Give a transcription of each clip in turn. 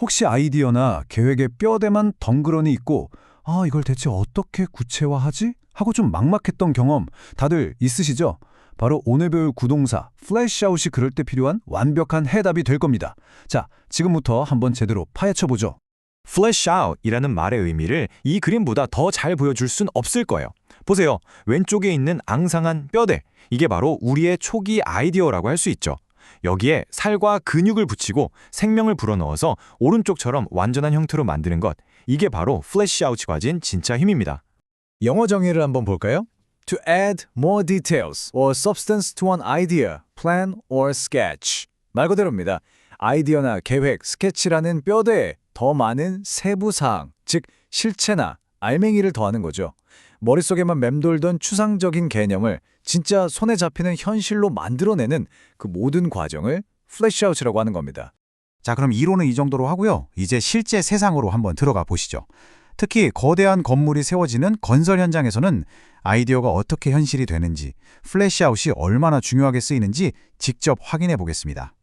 혹시 아이디어나 계획의 뼈대만 덩그러니 있고 이걸 대체 어떻게 구체화하지? 하고 좀 막막했던 경험 다들 있으시죠? 바로 오늘 배울 구동사 플래시아웃이 그럴 때 필요한 완벽한 해답이 될 겁니다. 자, 지금부터 한번 제대로 파헤쳐보죠. flesh out이라는 말의 의미를 이 그림보다 더 잘 보여줄 순 없을 거예요. 보세요. 왼쪽에 있는 앙상한 뼈대. 이게 바로 우리의 초기 아이디어라고 할 수 있죠. 여기에 살과 근육을 붙이고 생명을 불어넣어서 오른쪽처럼 완전한 형태로 만드는 것. 이게 바로 flesh out이 가진 진짜 힘입니다. 영어 정의를 한번 볼까요? To add more details or substance to an idea, plan or sketch. 말 그대로입니다. 아이디어나 계획, 스케치라는 뼈대에 더 많은 세부 사항, 즉 실체나 알맹이를 더하는 거죠. 머릿속에만 맴돌던 추상적인 개념을 진짜 손에 잡히는 현실로 만들어내는 그 모든 과정을 플래시아웃이라고 하는 겁니다. 자, 그럼 이론은 이 정도로 하고요. 이제 실제 세상으로 한번 들어가 보시죠. 특히 거대한 건물이 세워지는 건설 현장에서는 아이디어가 어떻게 현실이 되는지, 플래시아웃이 얼마나 중요하게 쓰이는지 직접 확인해 보겠습니다.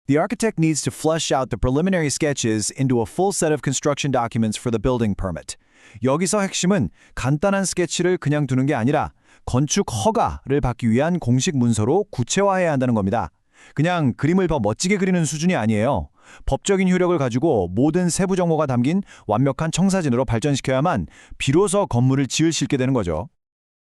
The architect needs to flesh out the preliminary sketches into a full set of construction documents for the building permit. 여기서 핵심은 간단한 스케치를 그냥 두는 게 아니라 건축 허가를 받기 위한 공식 문서로 구체화해야 한다는 겁니다. 그냥 그림을 더 멋지게 그리는 수준이 아니에요. 법적인 효력을 가지고 모든 세부 정보가 담긴 완벽한 청사진으로 발전시켜야만 비로소 건물을 지을 수 있게 되는 거죠.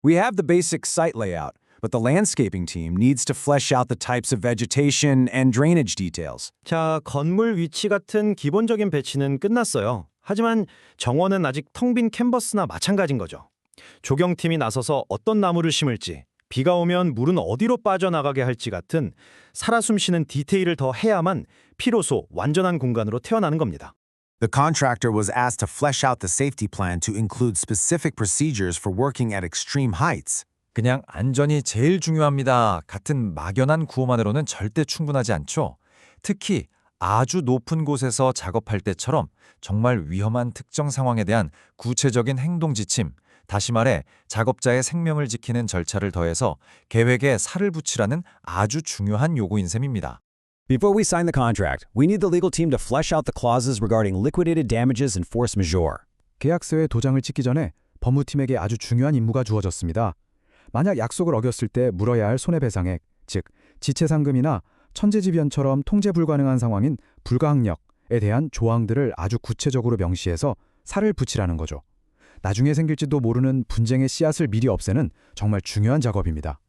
We have the basic site layout, but the landscaping team needs to flesh out the types of vegetation and drainage details. 자, 건물 위치 같은 기본적인 배치는 끝났어요. 하지만 정원은 아직 텅 빈 캔버스나 마찬가지인 거죠. 조경팀이 나서서 어떤 나무를 심을지, 비가 오면 물은 어디로 빠져나가게 할지 같은 살아 숨쉬는 디테일을 더 해야만 비로소 완전한 공간으로 태어나는 겁니다. The contractor was asked to flesh out the safety plan to include specific procedures for working at extreme heights. 그냥 안전이 제일 중요합니다. 같은 막연한 구호만으로는 절대 충분하지 않죠. 특히 아주 높은 곳에서 작업할 때처럼 정말 위험한 특정 상황에 대한 구체적인 행동 지침, 다시 말해 작업자의 생명을 지키는 절차를 더해서 계획에 살을 붙이라는 아주 중요한 요구인 셈입니다. Before we sign the contract, we need the legal team to flesh out the clauses regarding liquidated damages and force majeure. 계약서에 도장을 찍기 전에 법무팀에게 아주 중요한 임무가 주어졌습니다. 만약 약속을 어겼을 때 물어야 할 손해배상액, 즉 지체상금이나 천재지변처럼 통제 불가능한 상황인 불가항력에 대한 조항들을 아주 구체적으로 명시해서 살을 붙이라는 거죠. 나중에 생길지도 모르는 분쟁의 씨앗을 미리 없애는 정말 중요한 작업입니다.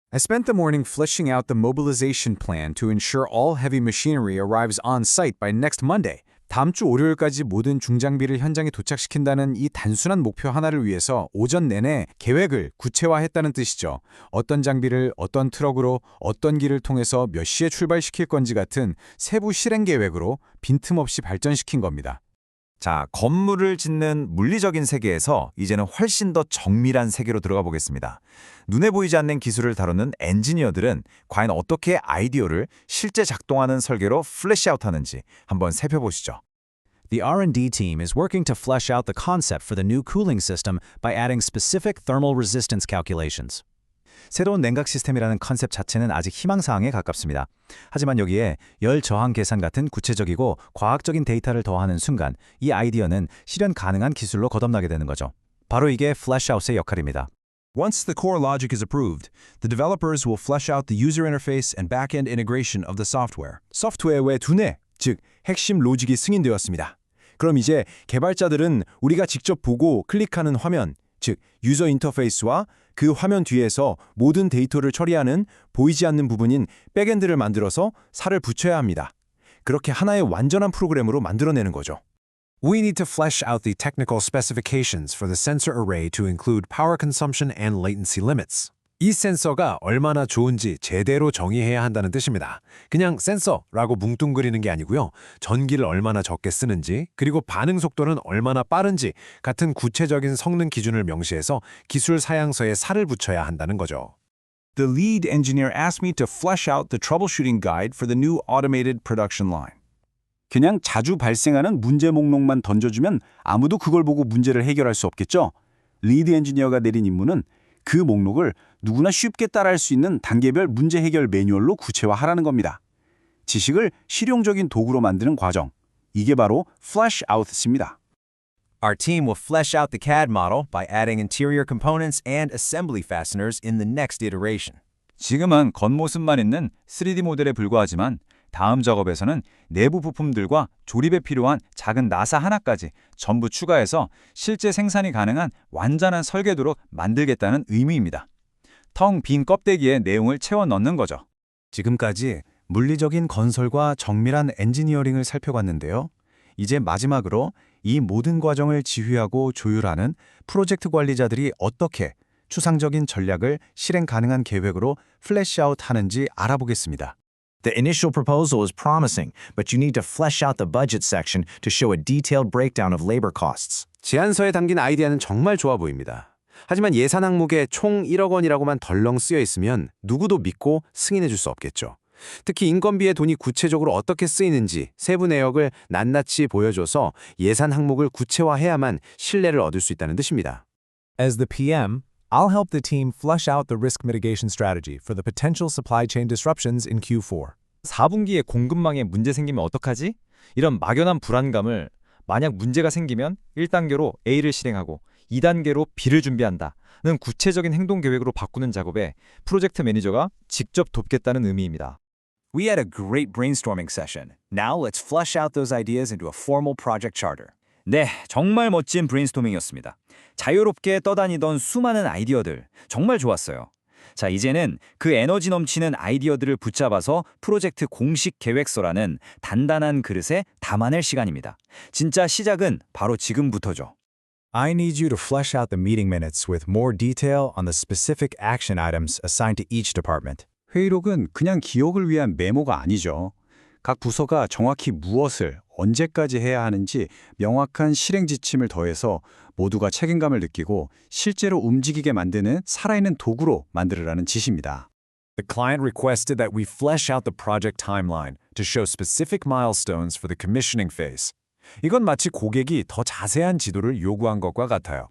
I spent the morning fleshing out the mobilization plan to ensure all heavy machinery arrives on site by next Monday. 다음 주 월요일까지 모든 중장비를 현장에 도착시킨다는 이 단순한 목표 하나를 위해서 오전 내내 계획을 구체화했다는 뜻이죠. 어떤 장비를 어떤 트럭으로 어떤 길을 통해서 몇 시에 출발시킬 건지 같은 세부 실행 계획으로 빈틈없이 발전시킨 겁니다. 자, 건물을 짓는 물리적인 세계에서 이제는 훨씬 더 정밀한 세계로 들어가 보겠습니다. 눈에 보이지 않는 기술을 다루는 엔지니어들은 과연 어떻게 아이디어를 실제 작동하는 설계로 플래시아웃하는지 한번 살펴보시죠. The R&D team is working to flesh out the concept for the new cooling system by adding specific thermal resistance calculations. 새로운 냉각 시스템이라는 컨셉 자체는 아직 희망사항에 가깝습니다. 하지만 여기에 열 저항 계산 같은 구체적이고 과학적인 데이터를 더하는 순간 이 아이디어는 실현 가능한 기술로 거듭나게 되는 거죠. 바로 이게 플래시아웃의 역할입니다. Once the core logic is approved, the developers will flesh out the user interface and back-end integration of the software. 소프트웨어의 두뇌, 즉 핵심 로직이 승인되었습니다. 그럼 이제 개발자들은 우리가 직접 보고 클릭하는 화면, 즉 유저 인터페이스와 그 화면 뒤에서 모든 데이터를 처리하는 보이지 않는 부분인 백엔드를 만들어서 살을 붙여야 합니다. 그렇게 하나의 완전한 프로그램으로 만들어내는 거죠. We need to flesh out the technical specifications for the sensor array to include power consumption and latency limits. 이 센서가 얼마나 좋은지 제대로 정의해야 한다는 뜻입니다. 그냥 센서라고 뭉뚱그리는 게 아니고요. 전기를 얼마나 적게 쓰는지, 그리고 반응 속도는 얼마나 빠른지 같은 구체적인 성능 기준을 명시해서 기술 사양서에 살을 붙여야 한다는 거죠. The lead engineer asked me to flesh out the troubleshooting guide for the new automated production line. 그냥 자주 발생하는 문제 목록만 던져주면 아무도 그걸 보고 문제를 해결할 수 없겠죠? 리드 엔지니어가 내린 임무는 그 목록을 누구나 쉽게 따라할 수 있는 단계별 문제 해결 매뉴얼로 구체화하라는 겁니다. 지식을 실용적인 도구로 만드는 과정, 이게 바로 flesh out입니다. Our team will flesh out the CAD model by adding interior components and assembly fasteners in the next iteration. 지금은 겉모습만 있는 3D 모델에 불과하지만 다음 작업에서는 내부 부품들과 조립에 필요한 작은 나사 하나까지 전부 추가해서 실제 생산이 가능한 완전한 설계도로 만들겠다는 의미입니다. 텅 빈 껍데기에 내용을 채워 넣는 거죠. 지금까지 물리적인 건설과 정밀한 엔지니어링을 살펴봤는데요. 이제 마지막으로 이 모든 과정을 지휘하고 조율하는 프로젝트 관리자들이 어떻게 추상적인 전략을 실행 가능한 계획으로 플래시아웃 하는지 알아보겠습니다. The initial proposal is promising, but you need to flesh out the budget section to show a detailed breakdown of labor costs. 제안서에 담긴 아이디어는 정말 좋아 보입니다. 하지만 예산 항목에 총 1억 원이라고만 덜렁 쓰여 있으면 누구도 믿고 승인해 줄 수 없겠죠. 특히 인건비의 돈이 구체적으로 어떻게 쓰이는지 세부 내역을 낱낱이 보여줘서 예산 항목을 구체화해야만 신뢰를 얻을 수 있다는 뜻입니다. As the PM, I'll help the team flesh out the risk mitigation strategy for the potential supply chain disruptions in Q4. 4분기에 공급망에 문제 생기면 어떡하지? 이런 막연한 불안감을 만약 문제가 생기면 1단계로 A를 실행하고 2단계로 B를 준비한다는 구체적인 행동 계획으로 바꾸는 작업에 프로젝트 매니저가 직접 돕겠다는 의미입니다. We had a great brainstorming session. Now let's flesh out those ideas into a formal project charter. 네, 정말 멋진 브레인스토밍이었습니다. 자유롭게 떠다니던 수많은 아이디어들, 정말 좋았어요. 자, 이제는 그 에너지 넘치는 아이디어들을 붙잡아서 프로젝트 공식 계획서라는 단단한 그릇에 담아낼 시간입니다. 진짜 시작은 바로 지금부터죠. I need you to flesh out the meeting minutes with more detail on the specific action items assigned to each department. 회의록은 그냥 기억을 위한 메모가 아니죠. 각 부서가 정확히 무엇을 언제까지 해야 하는지 명확한 실행 지침을 더해서 모두가 책임감을 느끼고 실제로 움직이게 만드는 살아있는 도구로 만들으라는 지시입니다. The client requested that we flesh out the project timeline to show specific milestones for the commissioning phase. 이건 마치 고객이 더 자세한 지도를 요구한 것과 같아요.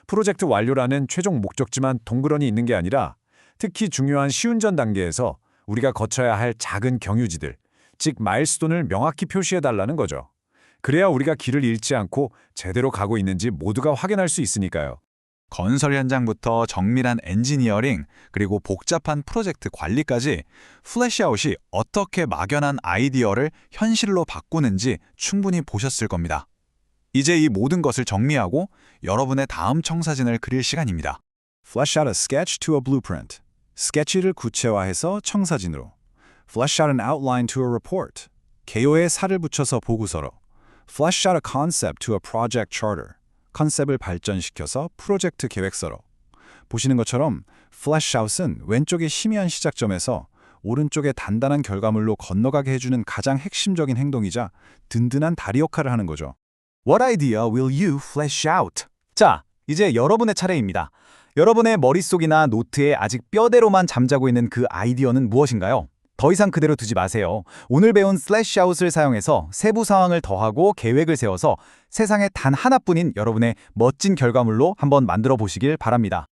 프로젝트 완료라는 최종 목적지만 동그러니 있는 게 아니라 특히 중요한 시운전 단계에서 우리가 거쳐야 할 작은 경유지들, 즉 마일스톤을 명확히 표시해달라는 거죠. 그래야 우리가 길을 잃지 않고 제대로 가고 있는지 모두가 확인할 수 있으니까요. 건설 현장부터 정밀한 엔지니어링, 그리고 복잡한 프로젝트 관리까지 플래시아웃이 어떻게 막연한 아이디어를 현실로 바꾸는지 충분히 보셨을 겁니다. 이제 이 모든 것을 정리하고 여러분의 다음 청사진을 그릴 시간입니다. Flesh out a sketch to a blueprint. 스케치를 구체화해서 청사진으로. Flesh out an outline to a report. 개요에 살을 붙여서 보고서로. Flesh out a concept to a project charter. 컨셉을 발전시켜서 프로젝트 계획서로. 보시는 것처럼 flesh out은 왼쪽의 희미한 시작점에서 오른쪽의 단단한 결과물로 건너가게 해주는 가장 핵심적인 행동이자 든든한 다리 역할을 하는 거죠. What idea will you flesh out? 자, 이제 여러분의 차례입니다. 여러분의 머릿속이나 노트에 아직 뼈대로만 잠자고 있는 그 아이디어는 무엇인가요? 더 이상 그대로 두지 마세요. 오늘 배운 슬래시아웃을 사용해서 세부 상황을 더하고 계획을 세워서 세상에 단 하나뿐인 여러분의 멋진 결과물로 한번 만들어 보시길 바랍니다.